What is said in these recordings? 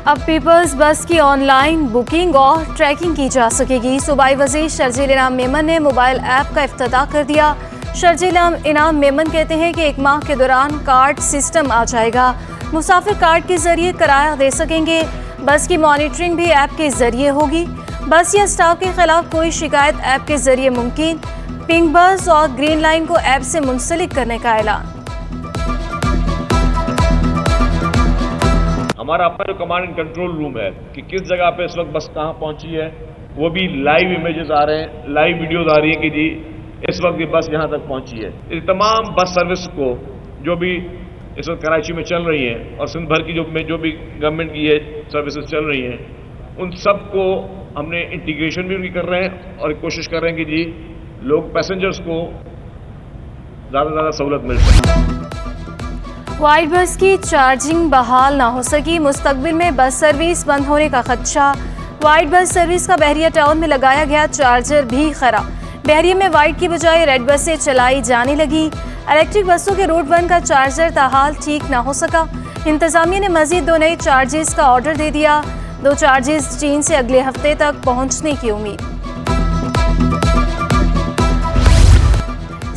अब पीपल्स बस की ऑनलाइन बुकिंग और ट्रैकिंग की जा सकेगी। सूबाई वज़ीर शर्जील इनाम मेमन ने मोबाइल ऐप का इफ्तिताह कर दिया। शर्जील इनाम मेमन कहते हैं कि 1 माह के दौरान कार्ड सिस्टम आ जाएगा। मुसाफिर कार्ड के जरिए किराया दे सकेंगे। बस की मॉनिटरिंग भी ऐप के जरिए होगी। बस या स्टाफ के खिलाफ कोई शिकायत ऐप के जरिए मुमकिन। पिंक बस और ग्रीन लाइन को ऐप से मुंसलिक करने का ऐलान। हमारा अपना जो कमांड एंड कंट्रोल रूम है कि किस जगह पे इस वक्त बस कहाँ पहुंची है, वो भी लाइव इमेजेस आ रहे हैं, लाइव वीडियोस आ रही है कि जी इस वक्त ये बस यहाँ तक पहुंची है। इस तमाम बस सर्विस को जो भी इस वक्त कराची में चल रही हैं और सिंध भर की जो भी गवर्नमेंट की ये सर्विसेज चल रही हैं, उन सब को हमने इंटीग्रेशन भी उनकी कर रहे हैं और कोशिश कर रहे हैं कि जी लोग पैसेंजर्स को ज़्यादा से ज़्यादा सहूलत मिल सके। वाइट बस की चार्जिंग बहाल ना हो सकी। मुस्तकबिल में बस सर्विस बंद होने का खदशा। वाइट बस सर्विस का बहरिया टाउन में लगाया गया चार्जर भी खराब। बहरिया में वाइट की बजाय रेड बसें चलाई जाने लगी। इलेक्ट्रिक बसों के रूट 1 का चार्जर ताहाल ठीक ना हो सका। इंतजामिया ने मजीद 2 नए चार्जेस का ऑर्डर दे दिया। 2 चार्जेस चीन से अगले हफ्ते तक पहुंचने की उम्मीद।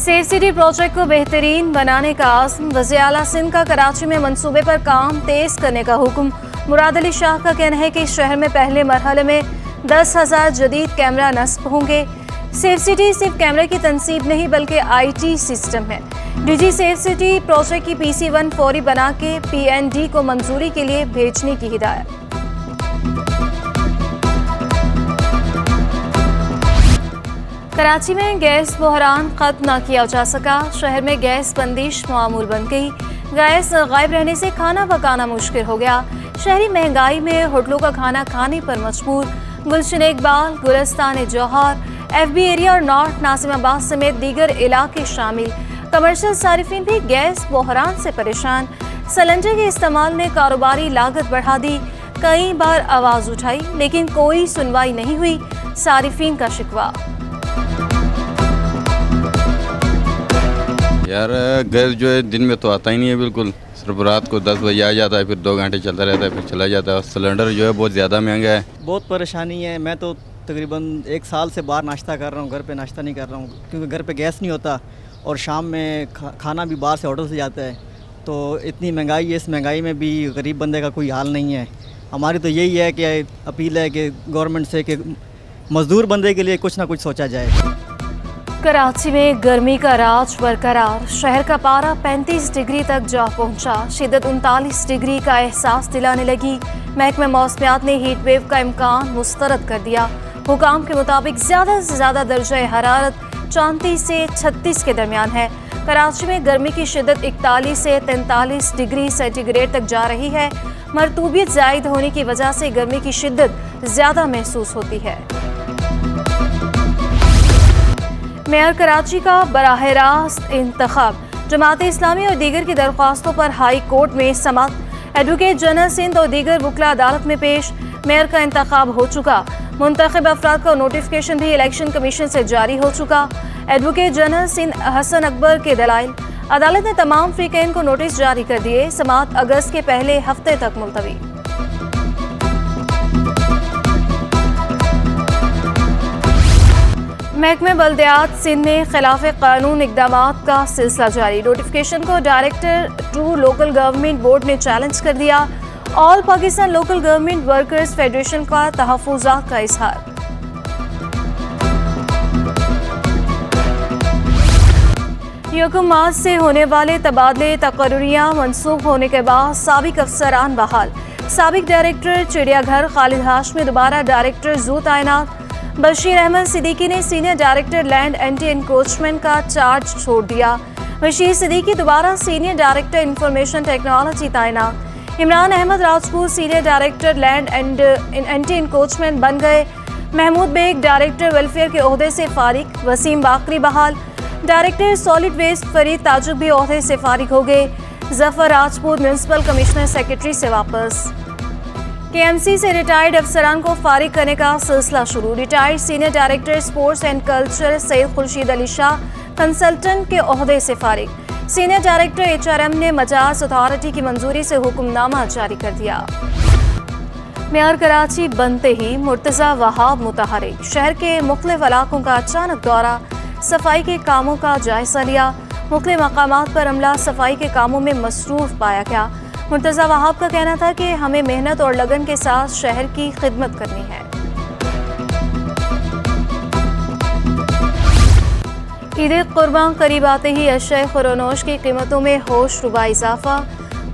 सेफ सिटी प्रोजेक्ट को बेहतरीन बनाने का आज़म। वज़ीर आला सिंध का कराची में मंसूबे पर काम तेज करने का हुक्म। मुराद अली शाह का कहना है कि शहर में पहले मरहले में 10,000 जदीद कैमरा नस्ब होंगे। सेफ सिटी सिर्फ कैमरे की तनसीब नहीं बल्कि IT सिस्टम है। DG सेफ सिटी प्रोजेक्ट की PC1 फौरी बना के PND को मंजूरी के लिए भेजने की हिदायत। कराची में गैस बहरान खत्म न किया जा सका। शहर में गैस बंदिश मामूल बन गई। गैस गायब रहने से खाना पकाना मुश्किल हो गया। शहरी महंगाई में होटलों का खाना खाने पर मजबूर। गुलशन इकबाल, गुलिस्तान जौहर, FB एरिया और नॉर्थ नासिमाबाद समेत दीगर इलाके शामिल। कमर्शियल सारिफिन भी गैस बहरान से परेशान। सिलेंडर के इस्तेमाल ने कारोबारी लागत बढ़ा दी। कई बार आवाज़ उठाई लेकिन कोई सुनवाई नहीं हुई। सारिफिन का शिकवा। यार गैस जो है दिन में तो आता ही नहीं है बिल्कुल। सिर्फ रात को 10 बजे आ जाता है, फिर 2 घंटे चलता रहता है, फिर चला जाता है। सिलेंडर जो है बहुत ज़्यादा महंगा है। बहुत परेशानी है। मैं तो तकरीबन 1 साल से बाहर नाश्ता कर रहा हूँ, घर पे नाश्ता नहीं कर रहा हूँ क्योंकि घर पे गैस नहीं होता और शाम में खाना भी बाहर से होटल से जाता है। तो इतनी महंगाई है, इस महंगाई में भी गरीब बंदे का कोई हाल नहीं है। हमारी तो यही है कि अपील है कि गवर्नमेंट से कि मज़दूर बंदे के लिए कुछ ना कुछ सोचा जाए। कराची में गर्मी का राज बरकरार। शहर का पारा 35 डिग्री तक जा पहुंचा। शिद्दत 39 डिग्री का एहसास दिलाने लगी। महकमा मौसमियात ने हीट वेव का इम्कान मुस्तरद कर दिया। हुकाम के मुताबिक ज़्यादा से ज़्यादा दर्जा हरारत 34 से 36 के दरमियान है। कराची में गर्मी की शिद्दत 41 से 43 डिग्री सेंटीग्रेड तक जा रही है। मरतूबियत ज़ायद होने की वजह से गर्मी की शिद्दत ज़्यादा महसूस होती है। मेयर कराची का बराह रास्त इंतखाब। जमात इस्लामी और दीगर की दरख्वास्तों पर हाई कोर्ट में समाअत। एडवोकेट जनरल सिंध और दीगर वकला अदालत में पेश। मेयर का इंतखाब हो चुका। मुंतखब अफराद का नोटिफिकेशन भी इलेक्शन कमीशन से जारी हो चुका। एडवोकेट जनरल सिंध हसन अकबर के दलाइल। अदालत ने तमाम फ्रीकैन को नोटिस जारी कर दिए। समाअत अगस्त के पहले हफ्ते तक मुलतवी। महकमे बल्दियात सिंध में खिलाफ कानून इकदामात का सिलसिला जारी। नोटिफिकेशन को डायरेक्टर 2 लोकल गवर्नमेंट बोर्ड ने चैलेंज कर दिया। All Pakistan local government workers federation का तहफ़्फ़ुज़ात का इजहार। यकम मार्च से होने वाले तबादले तकर्रियाँ मनसूख होने के बाद साबिक अफसरान बहाल। साबिक डायरेक्टर चिड़ियाघर खालिद हाशमी दोबारा डायरेक्टर ज़ू तैनात। बशीर अहमद सिद्दीकी ने senior director land anti encroachment का चार्ज छोड़ दिया। बशीर सिद्दीकी दोबारा सीनियर डायरेक्टर इंफॉर्मेशन टेक्नोलॉजी तैनात। Imran Ahmed Rajput senior director land and anti encroachment बन गए। महमूद बेग डायरेक्टर वेलफेयर के ओहदे से फारिग। वसीम बाकरी बहाल। डायरेक्टर सॉलिड वेस्ट फरीद ताजुक भी ओहदे से फारिग हो गए। Zafar Rajput municipal commissioner secretary से वापस। KMC से रिटायर्ड अफसरान को फारिग करने का सिलसिला शुरू। Retired senior director sports and culture Syed Khurshid Ali Shah consultant के ओहदे से फारिग। सीनियर डायरेक्टर HRM ने मजाज अथॉरिटी की मंजूरी से हुक्मनामा जारी कर दिया। मेयर कराची बनते ही मुर्तज़ा वहाब मुतहरिक। शहर के मुख्तलिफ इलाकों का अचानक दौरा, सफाई के कामों का जायजा लिया। मुख्तलिफ मकामात पर अमला सफाई के कामों में मसरूफ पाया गया। मुर्तज़ा वहाब का कहना था कि हमें मेहनत और लगन के साथ शहर की खिदमत करनी है। ईद कुर्बान करीब आते ही अशय खुरोनोश की कीमतों में होश रुबा इजाफा।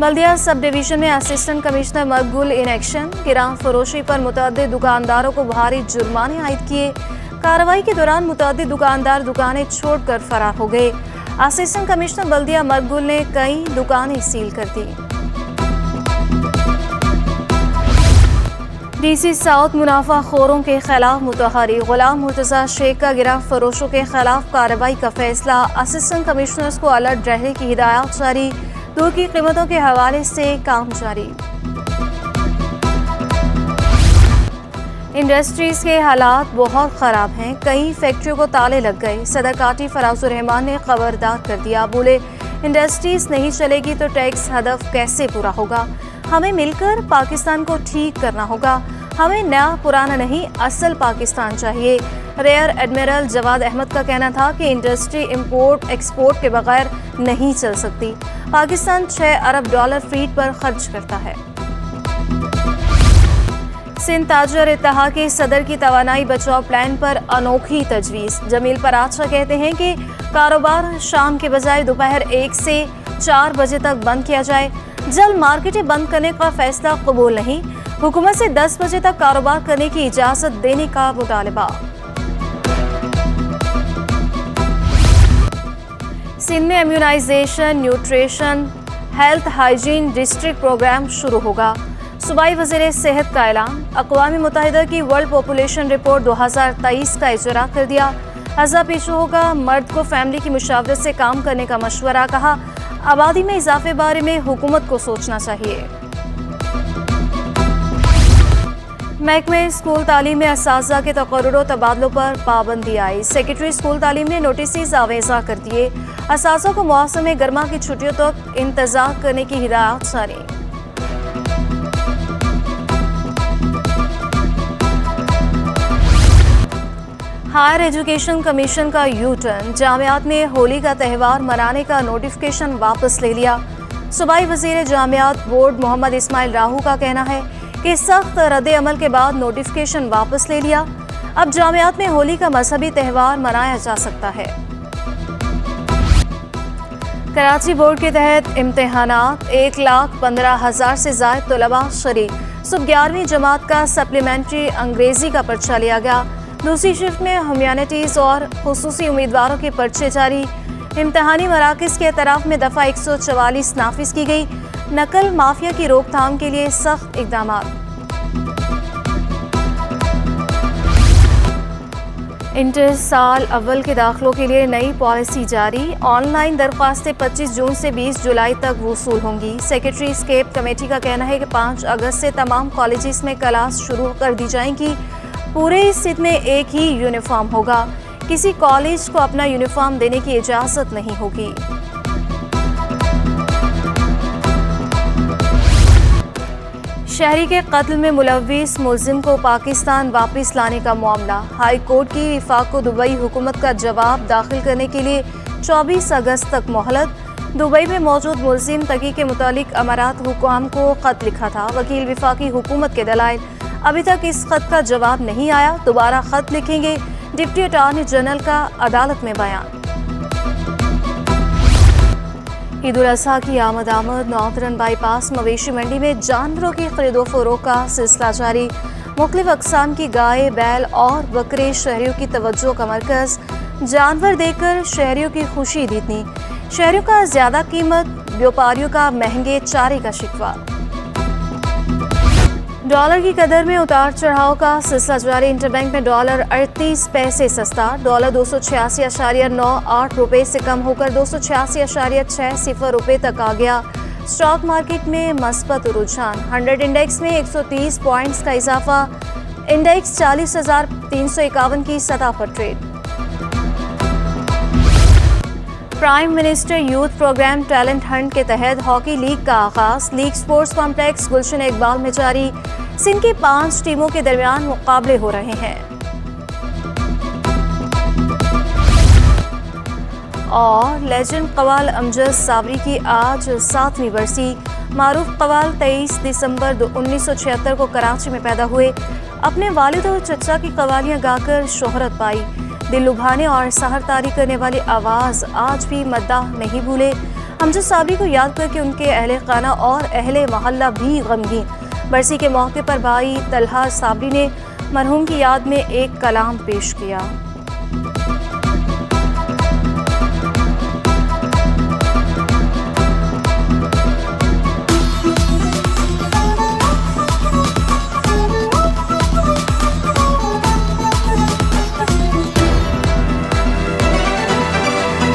बल्दिया सब डिवीजन में assistant commissioner Maqbool in action. किरान फरोशी पर मुतअद्दिद दुकानदारों को भारी जुर्माने आयद किए। कार्रवाई के दौरान मुतअद्दिद दुकानदार दुकानें छोड़कर फरार हो गए। असिस्टेंट कमिश्नर बल्दिया मकबूल ने कई दुकानें सील कर दी। डीसी साउथ मुनाफाखोरों के खिलाफ मुतहरी। गुलाम मुर्तज़ा शेख का गिरफ्त फरोशों के खिलाफ कार्रवाई का फैसला। असिस्टेंट कमिश्नर्स को अलर्ट रहने की हिदायत जारी। दूध की कीमतों के हवाले से काम जारी। इंडस्ट्रीज के हालात बहुत ख़राब हैं। कई फैक्ट्रियों को ताले लग गए। सदर काटी फराजुर रहमान ने खबरदार कर दिया। बोले इंडस्ट्रीज नहीं चलेगी तो टैक्स हदफ कैसे पूरा होगा। हमें मिलकर पाकिस्तान को ठीक करना होगा। हमें नया पुराना नहीं, असल पाकिस्तान चाहिए। रेयर एडमिरल जवाद अहमद का कहना था कि इंडस्ट्री इंपोर्ट एक्सपोर्ट के बगैर नहीं चल सकती। पाकिस्तान 6 अरब डॉलर फीट पर खर्च करता है। सिंध ताजर इत्तेहाद के सदर की तवानाई बचाव प्लान पर अनोखी तजवीज़। जमील पराचा कहते हैं कि कारोबार शाम के बजाय दोपहर 1 से 4 बजे तक बंद किया जाए। जल्द मार्केटें बंद करने का फैसला कबूल नहीं। हुकूमत से 10 बजे तक कारोबार करने की इजाज़त देने का मुतालबा। सिंध में immunisation, nutrition, health hygiene district programme शुरू होगा। सूबाई वज़ीर सेहत का ऐलान। अक़वाम मुत्तहिदा की वर्ल्ड पॉपुलेशन रिपोर्ट 2023 का इजरा कर दिया। अज़ा पेश होगा। मर्द को फैमिली की मुशावरत से काम करने का मशवरा। कहा आबादी में इजाफे बारे में हुकूमत को सोचना चाहिए। महकमे स्कूल तालीम में असातिज़ा के तकर्रुर तबादलों पर पाबंदी आई। सेक्रेटरी स्कूल तालीम ने नोटिस आवेज़ा कर दिए। असातिज़ा को मौसम में गर्मा की छुट्टियों तक इंतजार करने की हिदायत जारी। हायर एजुकेशन कमीशन का यू टर्न। जामियात ने होली का त्यौहार मनाने का नोटिफिकेशन वापस ले लिया। सूबाई वज़ीर जामियात बोर्ड मोहम्मद इस्माइल राहू का कहना है कि सख्त रद्द अमल के बाद नोटिफिकेशन वापस ले लिया। अब जामियात में होली का मजहबी त्यौहार मनाया जा सकता है। कराची बोर्ड के तहत इम्तिहानात 1,15,000 से ज़ायद तलबा शरीक। सुबह 11वीं जमात का सप्लीमेंट्री अंग्रेजी का पर्चा लिया गया। दूसरी शिफ्ट में ह्यूमैनिटीज़ और खुसूसी उम्मीदवारों के पर्चे जारी। इम्तहानी मराकज़ के एतराफ़ में दफ़ा 144 नाफिज की गई। नकल माफिया की रोकथाम के लिए सख्त इक़दाम। इंटर साल अव्वल के दाखिलों के लिए नई पॉलिसी जारी। ऑनलाइन दरख्वास्तें 25 जून से 20 जुलाई तक वसूल होंगी। सेक्रेटरी स्केप कमेटी का कहना है कि 5 अगस्त से तमाम कॉलेजेस में क्लास शुरू कर दी जाएंगी। पूरे सिंध में एक ही यूनिफॉर्म होगा। किसी कॉलेज को अपना यूनिफॉर्म देने की इजाज़त नहीं होगी। शहरी के कत्ल में मुलव्विस मुलजिम को पाकिस्तान वापस लाने का मामला। हाई कोर्ट की विफाक को दुबई हुकूमत का जवाब दाखिल करने के लिए 24 अगस्त तक मोहलत। दुबई में मौजूद मुलजिम तकी के मुतालिक अमारात हुकाम को खत लिखा था। वकील विफाकी हुकूमत के दलाइल। अभी तक इस खत का जवाब नहीं आया। दोबारा खत लिखेंगे। डिप्टी अटॉर्नी जनरल का अदालत में बयान। ईद उल अज़हा की आमद नॉर्थर्न बाईपास मवेशी मंडी में जानवरों की खरीदो फरोख्त का सिलसिला जारी। मुख्तलिफ अक़साम की गाय, बैल और बकरे शहरियों की तवज्जो का मरकज़। जानवर देखकर शहरियों की खुशी दिखनी। शहरियों का ज़्यादा कीमत, व्यापारियों का महंगे चारे का शिकवा। डॉलर की कदर में उतार चढ़ाव का सिलसिला जारी। इंटरबैंक में डॉलर 38 पैसे सस्ता। डॉलर 286.98 रुपये से कम होकर 286.60 रुपये तक आ गया। स्टॉक मार्केट में मस्बत रुझान। 100 इंडेक्स में 130 पॉइंट्स का इजाफा। इंडेक्स 40,351 की सतह पर trade. Prime minister youth programme talent hunt के तहत हॉकी लीग का आगाज। League sports complex Gulshan Iqbal में जारी। सिंध की 5 टीमों के दरमियान मुकाबले हो रहे हैं। और लेजेंड कव्वाल अमजद साबरी की आज 7वीं बरसी। मारूफ कव्वाल 23 दिसंबर 1976 को कराची में पैदा हुए। अपने वालिद और चचा की कव्वालियाँ गाकर शोहरत पाई। दिल लुभाने और सहर तारी करने वाली आवाज़ आज भी मद्दाह नहीं भूले। अमजद साबरी को याद करके उनके अहले खाना और अहले मोहल्ला भी गमगीन। बरसी के मौके पर भाई तलहा साबरी ने मरहूम की याद में एक कलाम पेश किया।